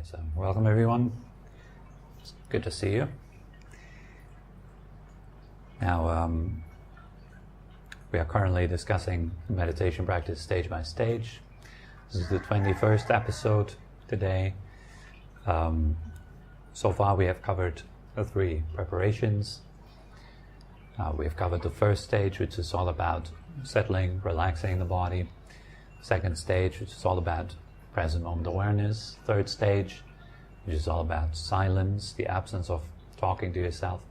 So welcome everyone. It's good to see you. Now, we are currently discussing meditation practice stage by stage. This is the 21st episode today. So far we have covered the 3 preparations. We have covered the first stage, which is all about settling, relaxing the body. Second stage, which is all about present moment awareness. Third stage, which is all about silence, the absence of talking to yourself.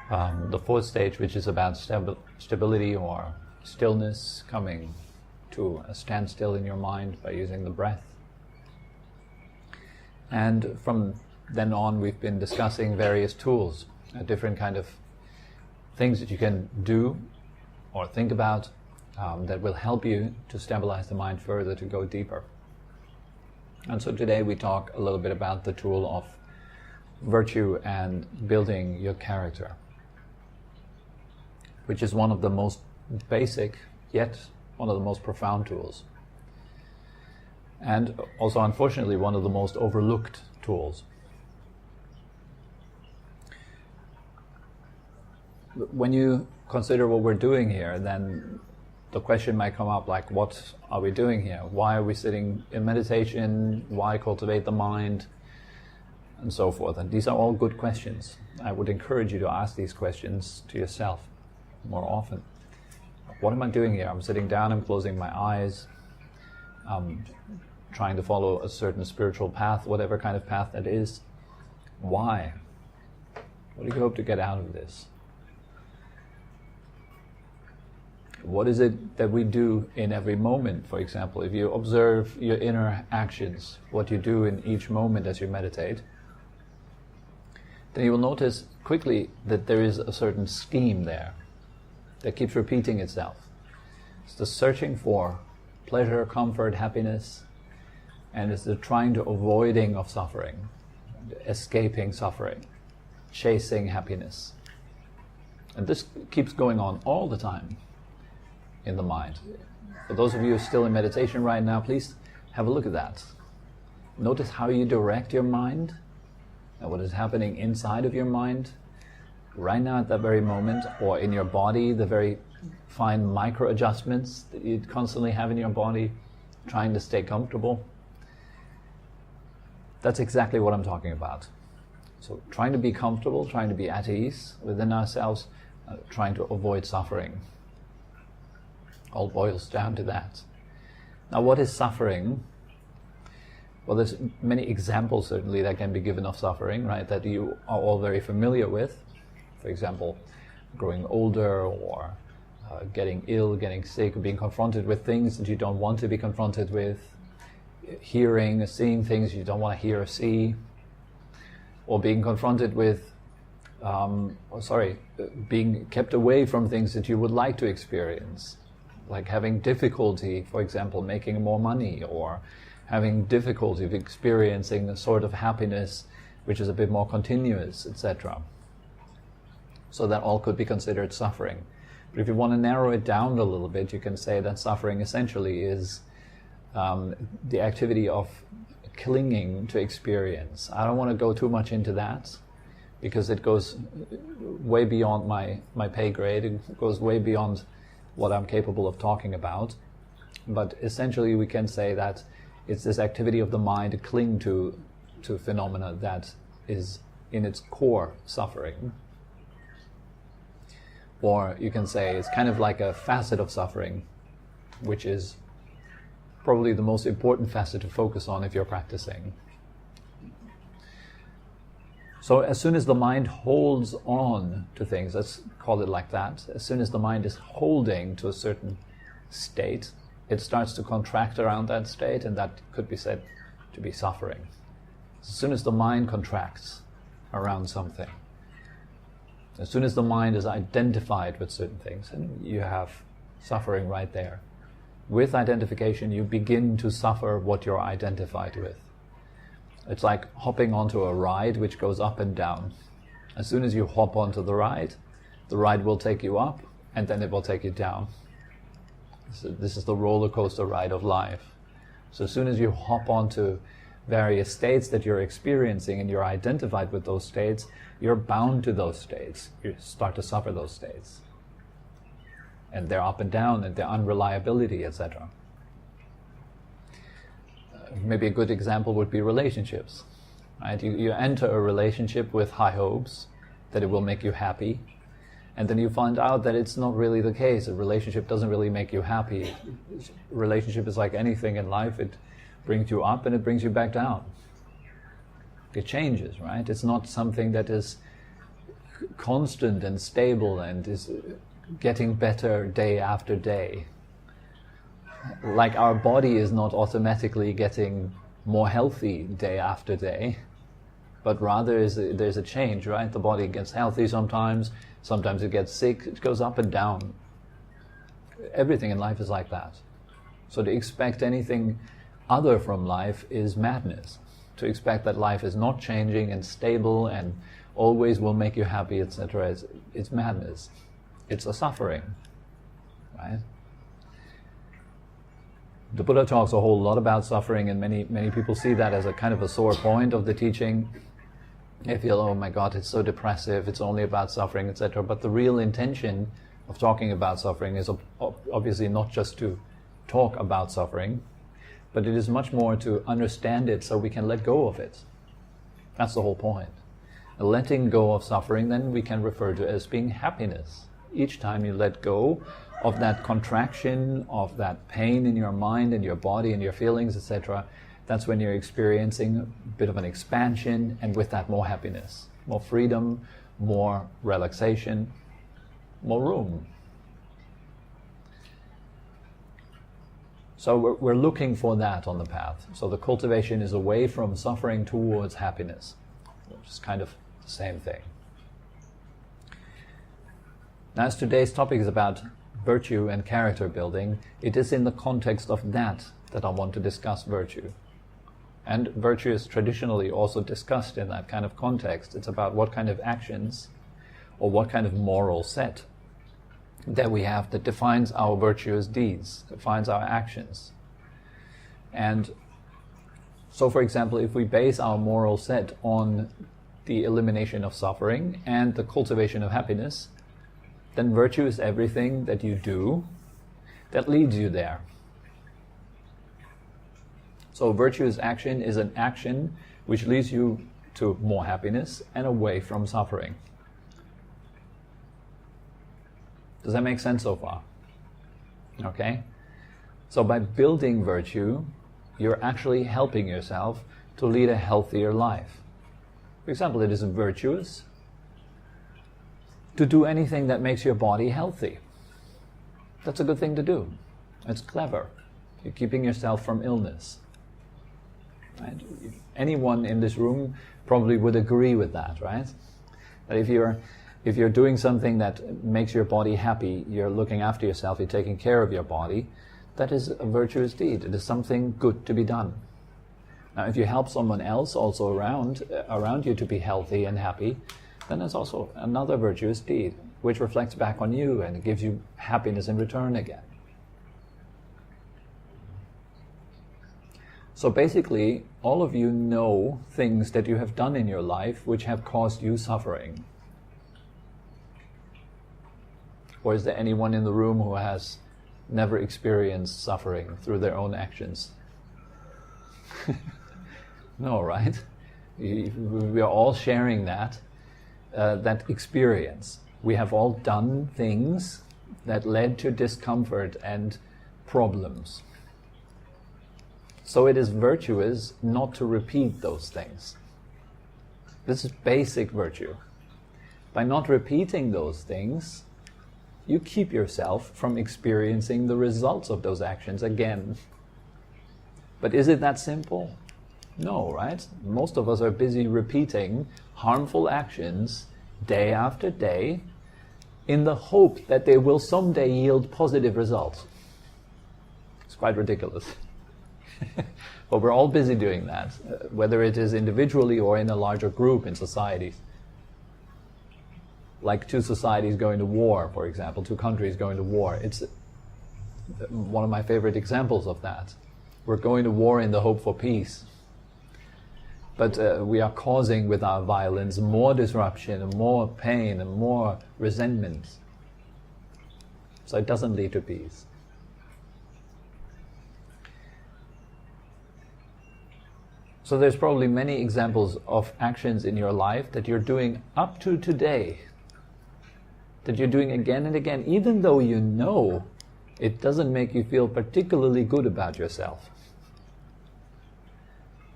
The fourth stage, which is about stability or stillness, coming to a standstill in your mind by using the breath. And from then on, we've been discussing various tools, different kind of things that you can do or think about that will help you to stabilize the mind further, to go deeper. And so today we talk a little bit about the tool of virtue and building your character, which is one of the most basic, yet one of the most profound tools. And also, unfortunately, one of the most overlooked tools. When you consider what we're doing here, then the question might come up like, what are we doing here? Why are we sitting in meditation? Why cultivate the mind? And so forth. And these are all good questions. I would encourage you to ask these questions to yourself more often. What am I doing here? I'm sitting down, I'm closing my eyes, I'm trying to follow a certain spiritual path, whatever kind of path that is. Why? What do you hope to get out of this? What is it that we do in every moment? For example, if you observe your inner actions, what you do in each moment as you meditate, then you will notice quickly that there is a certain scheme there that keeps repeating itself. It's the searching for pleasure, comfort, happiness, and it's the trying to avoiding of suffering, escaping suffering, chasing happiness. And this keeps going on all the time in the mind. For those of you who are still in meditation right now, please have a look at that. Notice how you direct your mind and what is happening inside of your mind right now at that very moment, or in your body, the very fine micro adjustments that you constantly have in your body, trying to stay comfortable. That's exactly what I'm talking about. So trying to be comfortable, trying to be at ease within ourselves, trying to avoid suffering. All boils down to that. Now, what is suffering? Well, there's many examples certainly that can be given of suffering, right, that you are all very familiar with. For example, growing older, or getting ill, getting sick, being confronted with things that you don't want to be confronted with, hearing, seeing things you don't want to hear or see, or being confronted with, being kept away from things that you would like to experience, like having difficulty, for example, making more money, or having difficulty of experiencing a sort of happiness which is a bit more continuous, etc. So that all could be considered suffering. But if you want to narrow it down a little bit, you can say that suffering essentially is the activity of clinging to experience. I don't want to go too much into that, because it goes way beyond my pay grade. It goes way beyond what I'm capable of talking about. But essentially we can say that it's this activity of the mind to cling to phenomena that is in its core suffering. Or you can say it's kind of like a facet of suffering, which is probably the most important facet to focus on if you're practicing. So as soon as the mind holds on to things, let's call it like that, as soon as the mind is holding to a certain state, it starts to contract around that state, and that could be said to be suffering. As soon as the mind contracts around something, as soon as the mind is identified with certain things, and you have suffering right there. With identification, you begin to suffer what you're identified with. It's like hopping onto a ride which goes up and down. As soon as you hop onto the ride will take you up, and then it will take you down. So this is the roller coaster ride of life. So as soon as you hop onto various states that you're experiencing and you're identified with those states, you're bound to those states. You start to suffer those states. And their up and down and their unreliability, etc. Maybe a good example would be relationships. Right? You enter a relationship with high hopes that it will make you happy, and then you find out that it's not really the case. A relationship doesn't really make you happy. A relationship is like anything in life. It brings you up and it brings you back down. It changes, right? It's not something that is constant and stable and is getting better day after day. Like our body is not automatically getting more healthy day after day, but rather there's a change, right? The body gets healthy sometimes it gets sick, it goes up and down. Everything in life is like that. So to expect anything other from life is madness. To expect that life is not changing and stable and always will make you happy, etc., it's madness. It's a suffering, right? The Buddha talks a whole lot about suffering, and many people see that as a kind of a sore point of the teaching. They feel, oh my God, it's so depressive, it's only about suffering, etc. But the real intention of talking about suffering is obviously not just to talk about suffering, but it is much more to understand it so we can let go of it. That's the whole point. Letting go of suffering, then we can refer to as being happiness. Each time you let go of that contraction, of that pain in your mind and your body and your feelings, etc., that's when you're experiencing a bit of an expansion, and with that more happiness, more freedom, more relaxation, more room. So we're looking for that on the path. So the cultivation is away from suffering towards happiness, which is kind of the same thing. Now, as today's topic is about virtue and character building, it is in the context of that I want to discuss virtue. And virtue is traditionally also discussed in that kind of context. It's about what kind of actions or what kind of moral set that we have that defines our virtuous deeds, defines our actions. And so, for example, if we base our moral set on the elimination of suffering and the cultivation of happiness, then virtue is everything that you do that leads you there. So virtuous action is an action which leads you to more happiness and away from suffering. Does that make sense so far? Okay? So by building virtue, you're actually helping yourself to lead a healthier life. For example, it is virtuous to do anything that makes your body healthy. That's a good thing to do. It's clever. You're keeping yourself from illness. Right? Anyone in this room probably would agree with that, right? That if you're doing something that makes your body happy, you're looking after yourself, you're taking care of your body, that is a virtuous deed. It is something good to be done. Now, if you help someone else also around you to be healthy and happy, then it's also another virtuous deed, which reflects back on you and gives you happiness in return again. So basically, all of you know things that you have done in your life which have caused you suffering. Or is there anyone in the room who has never experienced suffering through their own actions? No, right? We are all sharing that experience. We have all done things that led to discomfort and problems. So it is virtuous not to repeat those things. This is basic virtue. By not repeating those things, you keep yourself from experiencing the results of those actions again. But is it that simple? No, right? Most of us are busy repeating harmful actions day after day in the hope that they will someday yield positive results. It's quite ridiculous. But we're all busy doing that, whether it is individually or in a larger group in societies. Like two societies going to war, for example, two countries going to war. It's one of my favorite examples of that. We're going to war in the hope for peace. But we are causing with our violence more disruption and more pain and more resentment. So it doesn't lead to peace. So there's probably many examples of actions in your life that you're doing up to today, that you're doing again and again, even though you know it doesn't make you feel particularly good about yourself.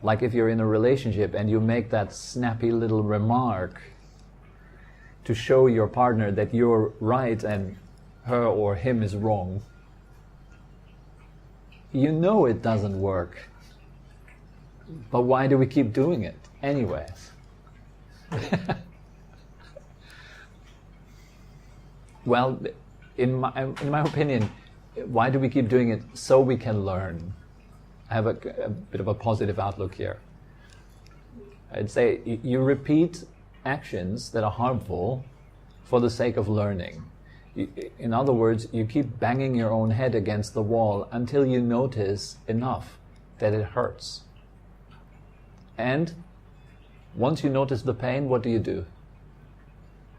Like if you're in a relationship and you make that snappy little remark to show your partner that you're right and her or him is wrong. You know it doesn't work. But why do we keep doing it anyways? Well, in my opinion, why do we keep doing it? So we can learn. I have a bit of a positive outlook here. I'd say you repeat actions that are harmful for the sake of learning. In other words, you keep banging your own head against the wall until you notice enough that it hurts. And once you notice the pain, what do?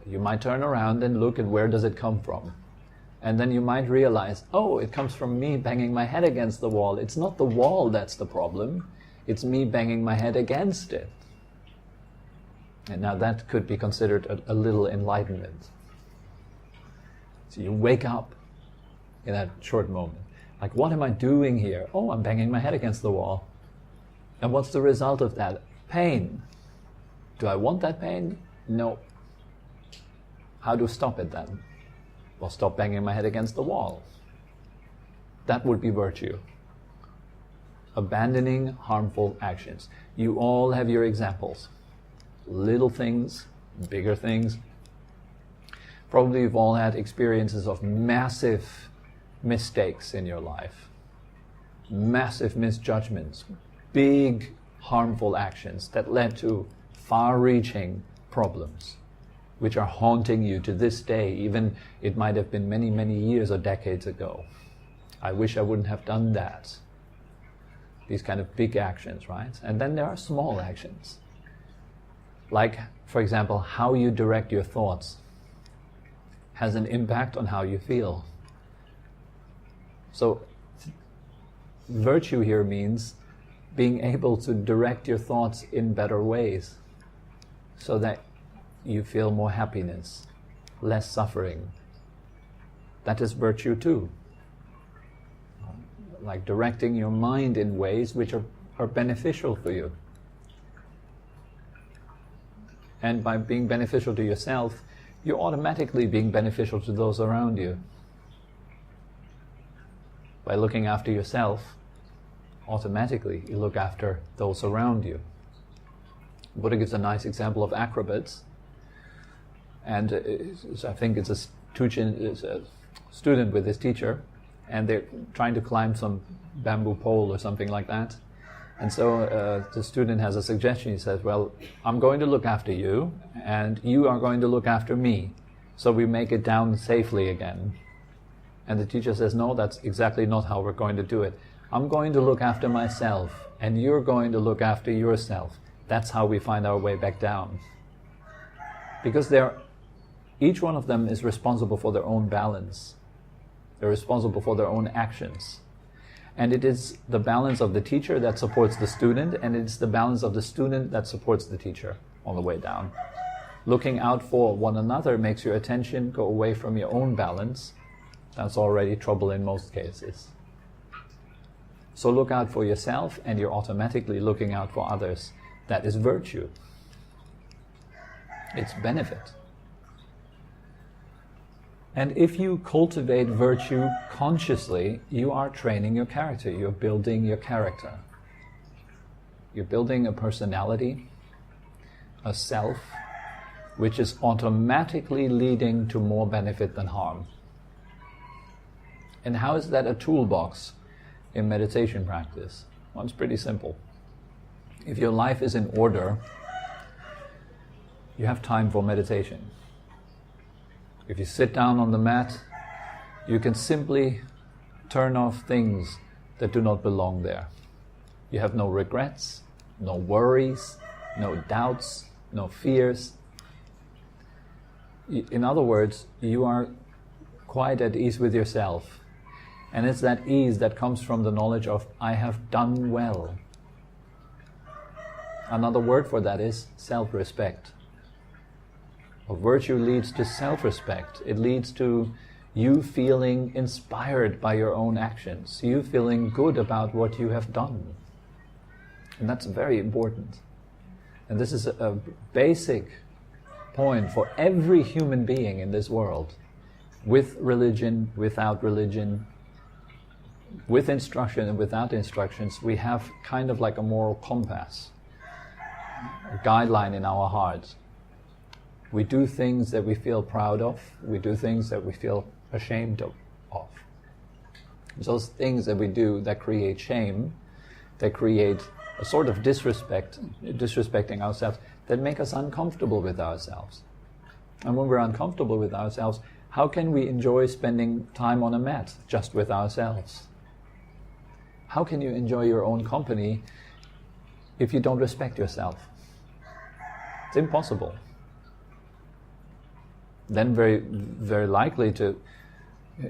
You might turn around and look at where does it come from. And then you might realize, oh, it comes from me banging my head against the wall. It's not the wall that's the problem. It's me banging my head against it. And now that could be considered a little enlightenment. So you wake up in that short moment. Like, what am I doing here? Oh, I'm banging my head against the wall. And what's the result of that? Pain. Do I want that pain? No. How do I stop it then? Well, stop banging my head against the wall. That would be virtue. Abandoning harmful actions. You all have your examples. Little things, bigger things. Probably you've all had experiences of massive mistakes in your life. Massive misjudgments. Big harmful actions that led to far-reaching problems, which are haunting you to this day, even it might have been many, many years or decades ago. I wish I wouldn't have done that. These kind of big actions, right? And then there are small actions. Like, for example, how you direct your thoughts has an impact on how you feel. So, virtue here means being able to direct your thoughts in better ways so that you feel more happiness, less suffering. That is virtue too. Like directing your mind in ways which are beneficial for you. And by being beneficial to yourself, you're automatically being beneficial to those around you. By looking after yourself, automatically you look after those around you. Buddha gives a nice example of acrobats. And I think it's a student with his teacher, and they're trying to climb some bamboo pole or something like that. And so the student has a suggestion. He says, well, I'm going to look after you, and you are going to look after me, so we make it down safely again. And the teacher says, no, that's exactly not how we're going to do it. I'm going to look after myself, and you're going to look after yourself. That's how we find our way back down. Because each one of them is responsible for their own balance. They're responsible for their own actions. And it is the balance of the teacher that supports the student, and it's the balance of the student that supports the teacher on the way down. Looking out for one another makes your attention go away from your own balance. That's already trouble in most cases. So look out for yourself, and you're automatically looking out for others. That is virtue. It's benefit. And if you cultivate virtue consciously, you are training your character. You're building your character. You're building a personality, a self, which is automatically leading to more benefit than harm. And how is that a toolbox in meditation practice? Well, it's pretty simple. If your life is in order, you have time for meditation. If you sit down on the mat, you can simply turn off things that do not belong there. You have no regrets, no worries, no doubts, no fears. In other words, you are quite at ease with yourself. And it's that ease that comes from the knowledge of, I have done well. Another word for that is self-respect. A virtue leads to self-respect. It leads to you feeling inspired by your own actions, you feeling good about what you have done. And that's very important. And this is a basic point for every human being in this world, with religion, without religion, with instruction and without instructions. We have kind of like a moral compass, a guideline in our hearts. We do things that we feel proud of, we do things that we feel ashamed of. Those things that we do that create shame, that create a sort of disrespecting ourselves, that make us uncomfortable with ourselves. And when we're uncomfortable with ourselves, how can we enjoy spending time on a mat just with ourselves? How can you enjoy your own company if you don't respect yourself? It's impossible. Then very, very likely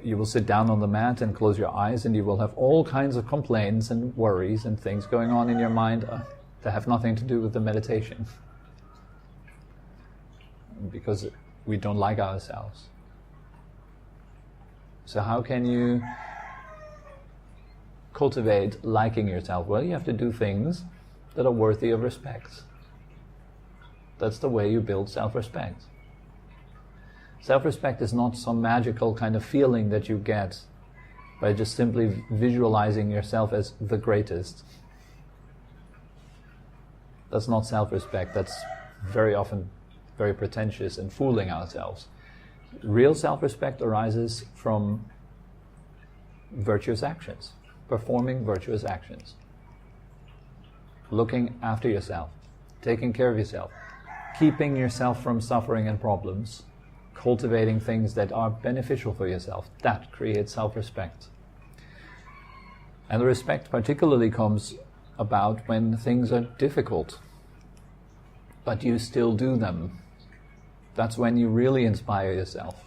you will sit down on the mat and close your eyes, and you will have all kinds of complaints and worries and things going on in your mind that have nothing to do with the meditation. Because we don't like ourselves. So how can you cultivate liking yourself? Well, you have to do things that are worthy of respect. That's the way you build self-respect. Self-respect is not some magical kind of feeling that you get by just simply visualizing yourself as the greatest. That's not self-respect. That's very often very pretentious and fooling ourselves. Real self-respect arises from virtuous actions, performing virtuous actions, looking after yourself, taking care of yourself, keeping yourself from suffering and problems, cultivating things that are beneficial for yourself. That creates self-respect. And the respect particularly comes about when things are difficult, but you still do them. That's when you really inspire yourself.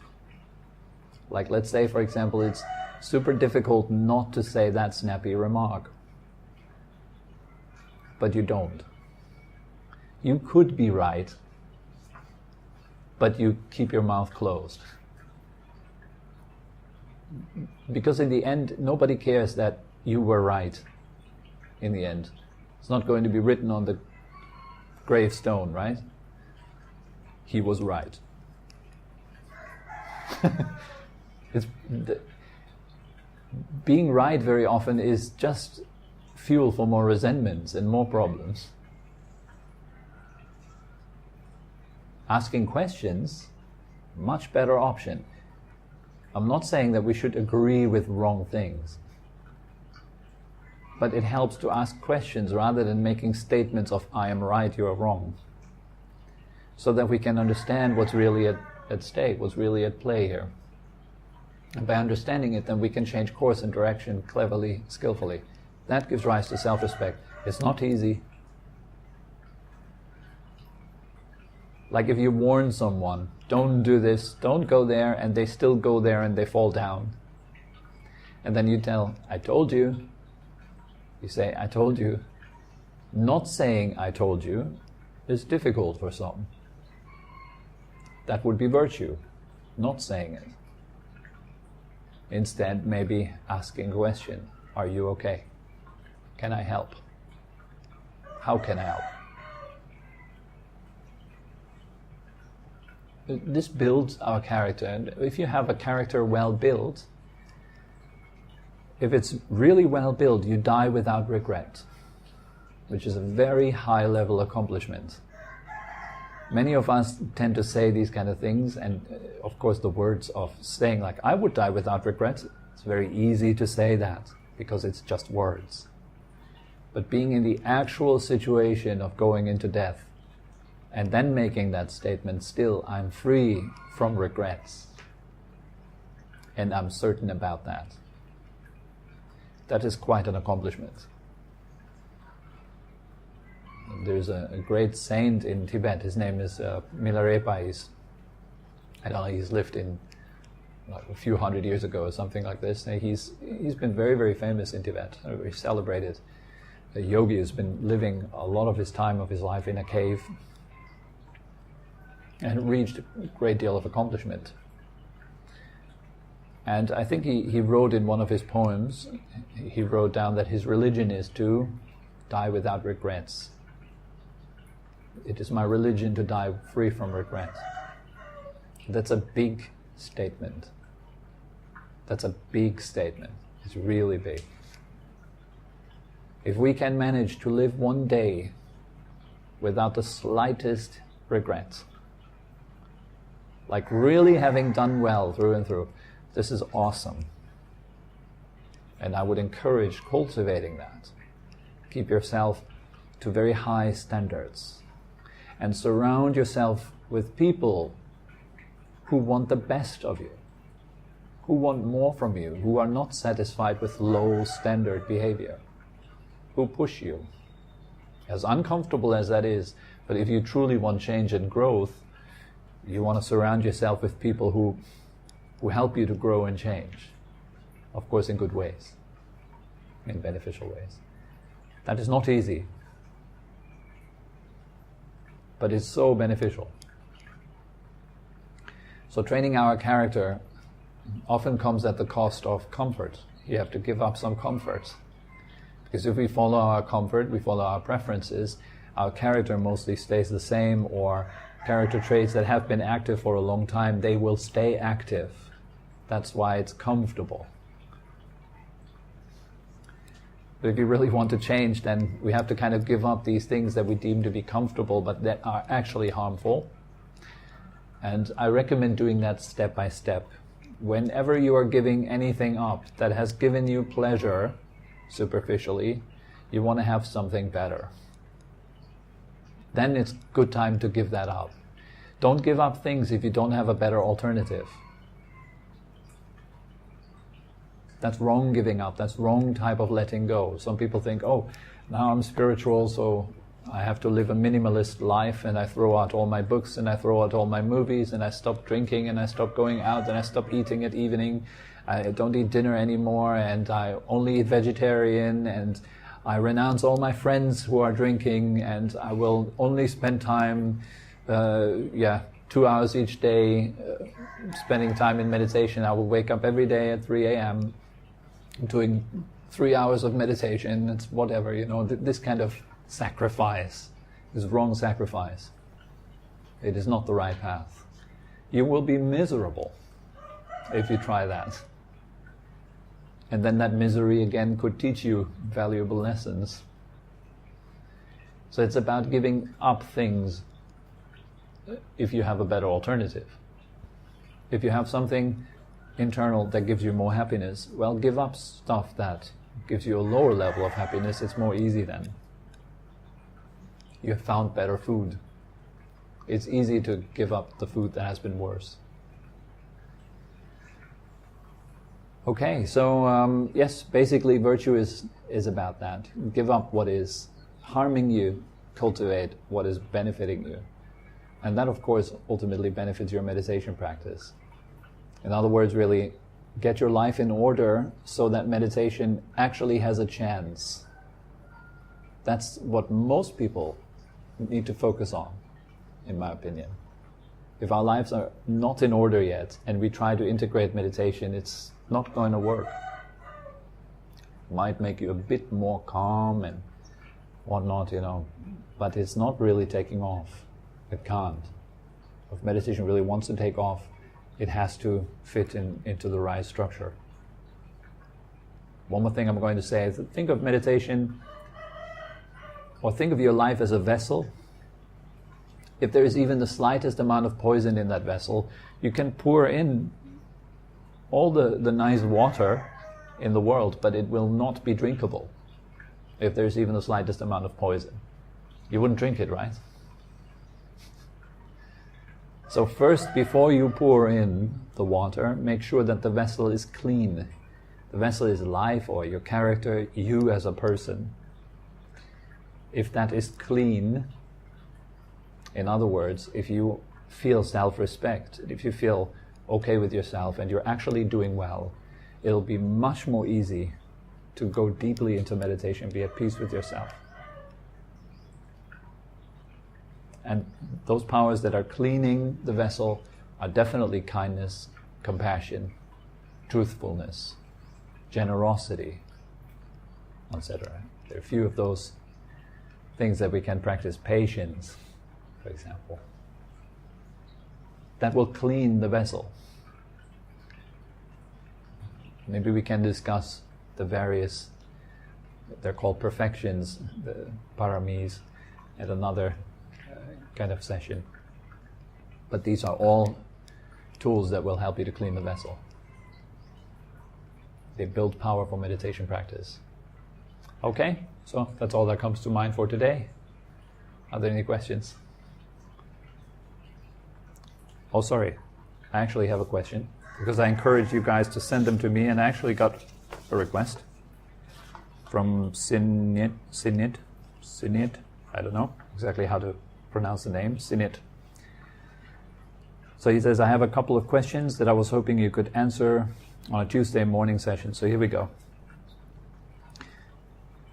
Like, let's say, for example, it's super difficult not to say that snappy remark, but you don't. You could be right, but you keep your mouth closed. Because in the end, nobody cares that you were right in the end. It's not going to be written on the gravestone, right? He was right. Being right very often is just fuel for more resentments and more problems. Asking questions, much better option. I'm not saying that we should agree with wrong things, but it helps to ask questions rather than making statements of I am right, you are wrong, so that we can understand what's really at stake, what's really at play here. And by understanding it, then we can change course and direction cleverly, skillfully. That gives rise to self-respect. It's not easy. Like if you warn someone, don't do this, don't go there, and they still go there and they fall down. And then you tell, I told you. You say, I told you. Not saying I told you is difficult for some. That would be virtue, not saying it. Instead, maybe asking a question. Are you okay? Can I help? How can I help? This builds our character, and if you have a character well built, if it's really well built, you die without regret, which is a very high level accomplishment. Many of us tend to say these kind of things, and of course the words of saying like, I would die without regret, it's very easy to say that, because it's just words. But being in the actual situation of going into death, and then making that statement, still, I'm free from regrets. And I'm certain about that. That is quite an accomplishment. There's a great saint in Tibet. His name is Milarepa. I don't know, he's lived in like a few hundred years ago or something like this. And he's been very, very famous in Tibet, very celebrated. A yogi has been living a lot of his time of his life in a cave and reached a great deal of accomplishment. And I think he wrote in one of his poems, he wrote down that his religion is to die without regrets. It is my religion to die free from regrets. That's a big statement. That's a big statement. It's really big. If we can manage to live one day without the slightest regrets, like really having done well through and through, this is awesome. And I would encourage cultivating that. Keep yourself to very high standards and surround yourself with people who want the best of you, who want more from you, who are not satisfied with low standard behavior, who push you. As uncomfortable as that is, but if you truly want change and growth, you want to surround yourself with people who help you to grow and change. Of course, in good ways, in beneficial ways. That is not easy, but it's so beneficial. So training our character often comes at the cost of comfort. You have to give up some comfort. Because if we follow our comfort, we follow our preferences, our character mostly stays the same, or character traits that have been active for a long time, they will stay active. That's why it's comfortable. But if you really want to change, then we have to kind of give up these things that we deem to be comfortable, but that are actually harmful. And I recommend doing that step by step. Whenever you are giving anything up that has given you pleasure, superficially, you want to have something better. Then it's good time to give that up. Don't give up things if you don't have a better alternative. That's wrong giving up. That's wrong type of letting go. Some people think, oh, now I'm spiritual, so I have to live a minimalist life, and I throw out all my books, and I throw out all my movies, and I stop drinking, and I stop going out, and I stop eating at evening. I don't eat dinner anymore, and I only eat vegetarian, and I renounce all my friends who are drinking, and I will only spend time, 2 hours each day, spending time in meditation. I will wake up every day at 3 a.m. doing 3 hours of meditation. It's whatever, this kind of sacrifice is wrong sacrifice. It is not the right path. You will be miserable if you try that. And then that misery again could teach you valuable lessons. So it's about giving up things if you have a better alternative. If you have something internal that gives you more happiness, well, give up stuff that gives you a lower level of happiness. It's more easy then. You have found better food. It's easy to give up the food that has been worse. Okay, so yes, basically virtue is about that. Give up what is harming you, cultivate what is benefiting you. And that, of course, ultimately benefits your meditation practice. In other words, really, get your life in order so that meditation actually has a chance. That's what most people need to focus on, in my opinion. If our lives are not in order yet, and we try to integrate meditation, it's not going to work. It might make you a bit more calm and whatnot, but it's not really taking off. It can't. If meditation really wants to take off, it has to fit into the right structure. One more thing I'm going to say is, think of meditation, or think of your life as a vessel. If there is even the slightest amount of poison in that vessel, you can pour in all the nice water in the world, but it will not be drinkable if there's even the slightest amount of poison. You wouldn't drink it, right? So first, before you pour in the water, make sure that the vessel is clean. The vessel is life, or your character, you as a person. if that is clean, in other words, if you feel self-respect, if you feel okay with yourself and you're actually doing well, it'll be much more easy to go deeply into meditation, be at peace with yourself. And those powers that are cleaning the vessel are definitely kindness, compassion, truthfulness, generosity, etc. There are a few of those things that we can practice. Patience, for example. That will clean the vessel. Maybe we can discuss the various, they're called perfections, the paramis, at another kind of session. But these are all tools that will help you to clean the vessel. They build power for meditation practice. Okay, so that's all that comes to mind for today. Are there any questions? Oh, sorry, I actually have a question, because I encouraged you guys to send them to me, and I actually got a request from Sinit, I don't know exactly how to pronounce the name, Sinit. So he says, I have a couple of questions that I was hoping you could answer on a Tuesday morning session. So here we go.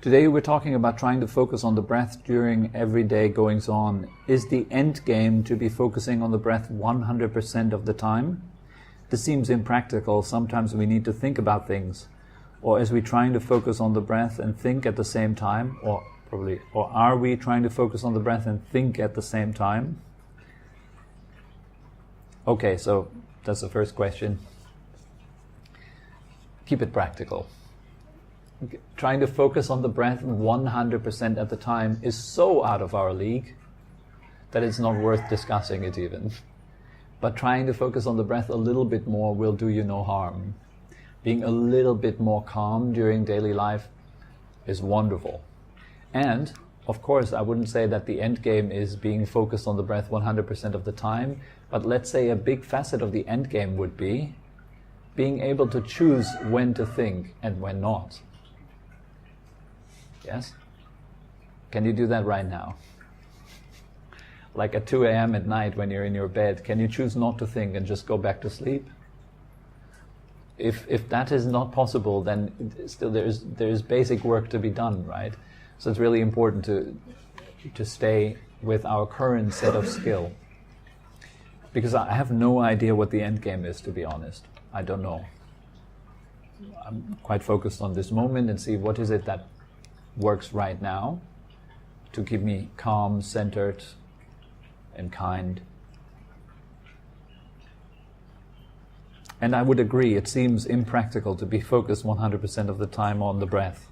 Today we're talking about trying to focus on the breath during everyday goings on. Is the end game to be focusing on the breath 100% of the time? This seems impractical. Sometimes we need to think about things. Or is we trying to focus on the breath and think at the same time? Or are we trying to focus on the breath and think at the same time? Okay, so that's the first question. Keep it practical. Trying to focus on the breath 100% at the time is so out of our league that it's not worth discussing it even. But trying to focus on the breath a little bit more will do you no harm. Being a little bit more calm during daily life is wonderful. And, of course, I wouldn't say that the end game is being focused on the breath 100% of the time, but let's say a big facet of the end game would be being able to choose when to think and when not. Yes? Can you do that right now? Like at 2 a.m. at night when you're in your bed, can you choose not to think and just go back to sleep? If that is not possible, then still there's basic work to be done, right? So it's really important to stay with our current set of skill. Because I have no idea what the end game is, to be honest. I don't know. I'm quite focused on this moment and see what is it that works right now to keep me calm, centered, and kind. And I would agree, it seems impractical to be focused 100% of the time on the breath.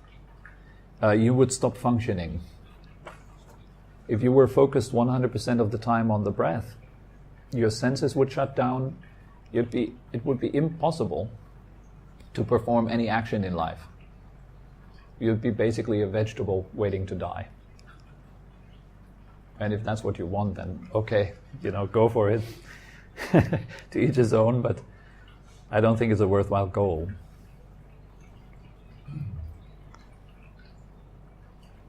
You would stop functioning. If you were focused 100% of the time on the breath, your senses would shut down. It would be impossible to perform any action in life. You'd be basically a vegetable waiting to die. And if that's what you want, then okay, go for it. To each his own, but I don't think it's a worthwhile goal.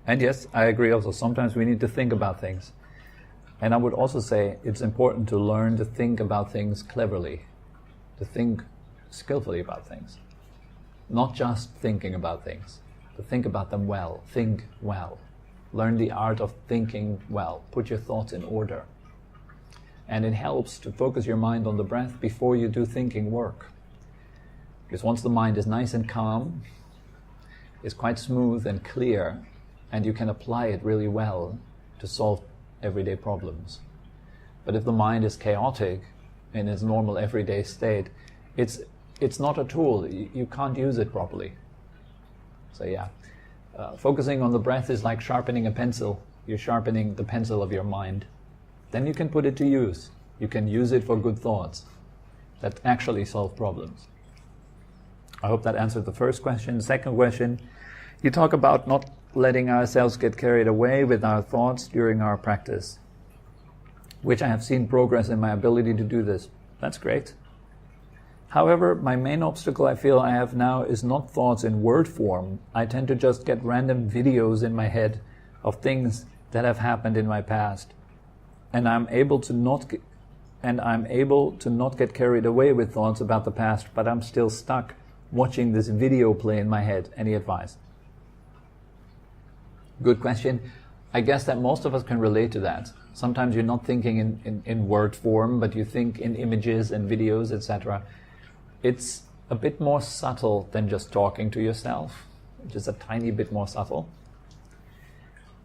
And yes, I agree also, sometimes we need to think about things. And I would also say it's important to learn to think about things cleverly, to think skillfully about things. Not just thinking about things, to think about them well, think well. Learn the art of thinking well, put your thoughts in order. And it helps to focus your mind on the breath before you do thinking work. Because once the mind is nice and calm, it's quite smooth and clear, and you can apply it really well to solve everyday problems. But if the mind is chaotic in its normal everyday state, it's not a tool. You can't use it properly. So yeah, focusing on the breath is like sharpening a pencil. You're sharpening the pencil of your mind. Then you can put it to use. You can use it for good thoughts that actually solve problems. I hope that answered the first question. Second question, you talk about not letting ourselves get carried away with our thoughts during our practice, which I have seen progress in my ability to do this. That's great. However, my main obstacle I feel I have now is not thoughts in word form. I tend to just get random videos in my head of things that have happened in my past, and I'm able to not get carried away with thoughts about the past, but I'm still stuck watching this video play in my head. Any advice? Good question. I guess that most of us can relate to that. Sometimes you're not thinking in word form, but you think in images and videos, etc. It's a bit more subtle than just talking to yourself, just a tiny bit more subtle.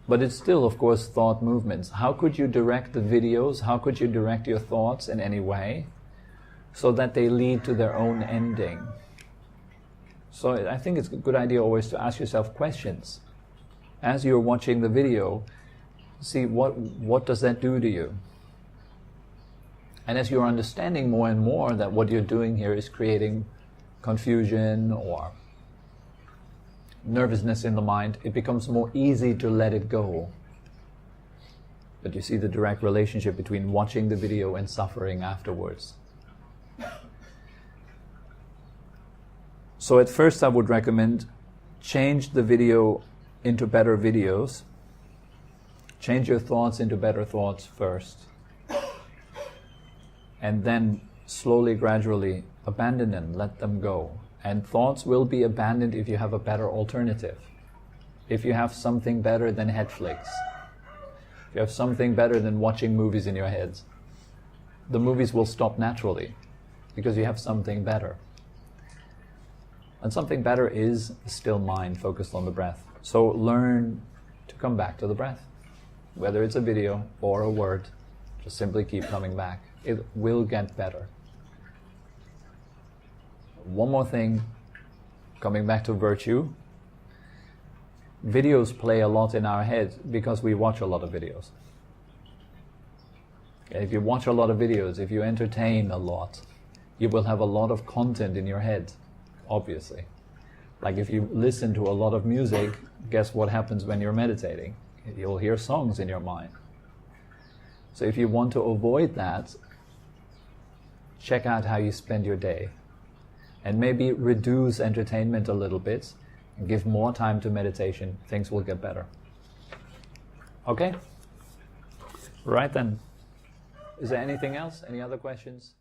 But it's still, of course, thought movements. How could you direct the videos? How could you direct your thoughts in any way so that they lead to their own ending? So I think it's a good idea always to ask yourself questions. As you're watching the video, see what does that do to you? And as you're understanding more and more that what you're doing here is creating confusion or nervousness in the mind, it becomes more easy to let it go. But you see the direct relationship between watching the video and suffering afterwards. So at first I would recommend change the video into better videos. Change your thoughts into better thoughts first. And then slowly, gradually abandon them, let them go. And thoughts will be abandoned if you have a better alternative. If you have something better than Netflix. If you have something better than watching movies in your heads. The movies will stop naturally because you have something better. And something better is a still mind focused on the breath. So learn to come back to the breath. Whether it's a video or a word, just simply keep coming back. It will get better. One more thing, coming back to virtue. Videos play a lot in our head because we watch a lot of videos. If you watch a lot of videos, if you entertain a lot, you will have a lot of content in your head, obviously. Like if you listen to a lot of music, guess what happens when you're meditating? You'll hear songs in your mind. So if you want to avoid that, check out how you spend your day. And maybe reduce entertainment a little bit and give more time to meditation. Things will get better. Okay? Right then. Is there anything else? Any other questions?